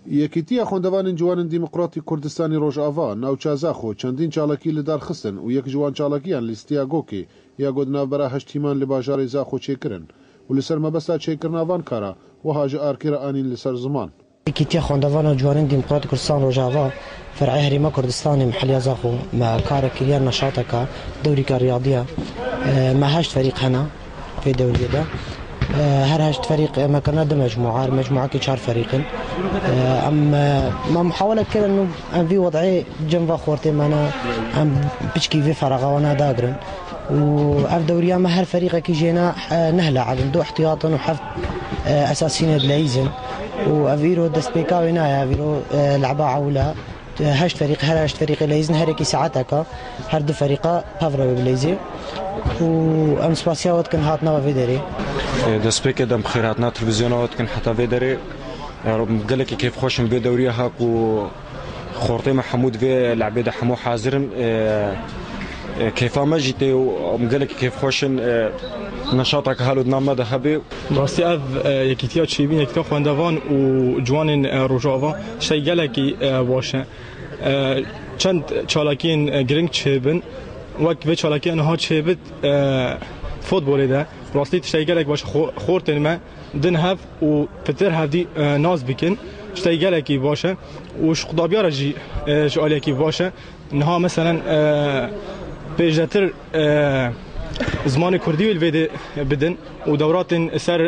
یەکێتیە خوێندەوانین جوانن دیموکراتی کوردستانی ڕۆژئاوا ناوچە زاخۆ چەندین چالاکی لەدار خستن و یەک جوان چالاکیان لیستیا گۆکێ یا گۆدناوبەرە هەشتیمان لە باژارەی زاخۆ چێکردن و لەسەر مەبەستا چێکردناوان کارە وەها ژە ئارکێرە ئانین لەسەر زمان. یەکێتیە خوێندەوانە جوانن دیموکراتی کوردستان ڕۆژئاوا فرعی هەرێما کوردستانی محلیا زاخۆ ما کارەکریان نەشاتەکە دەوریکە ریاضیە ما هەشت فەریق هەنا پێ دەوریەدا هر هشت فريق ما كنا ده مجموعة كشار فريقين ما محاولة كده إنه في وضعي جنب خورتي ما أنا بشكي في فراغ وأنا داقرن وأف دوريا ما هر فريق كي جينا نهلا على دو احتياطا وحفظ أساسيين اللايزن وأفيرو دسبيكا وينايا أفيرو لعبة عولة هشت فريق هر هشت فريق لايزن هر كي ساعتك هر دو فريقة بافرا بلايزي وأم سباسيا وقت كان هاتنا وفيدري دەستپێکە دەم خێراتنا تلڤیزیۆنەوەتکن حتا بێ دەرێ گەلێکی کێف خۆشم بێ دەوریە هاک و خۆرتێمە حەموود بێ لەعبێدە هەموو حازرن کەیفامەژی تێ و گەلێکی کێف خۆشن نەشاتێکە هەلودنامەدە هەبێ ڕاستی ئەv یەکیتیا چێبین یەکتا خوێندەوان و جوانên ڕۆژئاوا شەی گەلێکی باشە چەند چالاکیên گرنگ çêbin وەک vê çalakiyan ha çêbit فوتبولê de rastî tiştekî gelek baş xortên me din hev û pitir hevdî naz bikin tiştekî gelekî baş e û ji qudabiyara jî ji aliyekî baş e niha meselen pêşdetir zimanê Kurdî wê vê bidin û dewratên ser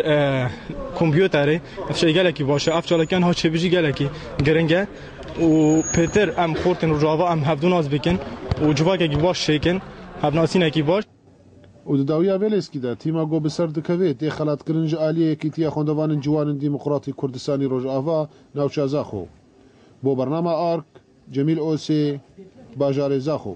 kompyuterê tiştekî gelekî baş e ev çalakiyan ha çêbî jî gelekî giring e û pêtir em xortên rojava em hevdû naz bikin û civakekî baş şêkin hevnasînekî baş و داویا وێلێسکیدا تیما گۆ بەسەر دەکەوێت تێ خەلاتکردن ji aliyê yekîtiya خوێندەوانên ciwanên دیموکراتی کوردستانی ڕۆژئاوا ناوچە زاخۆ بۆ بەرنامە ئارک جەمیل ئۆسێ باژارێ زاخۆ.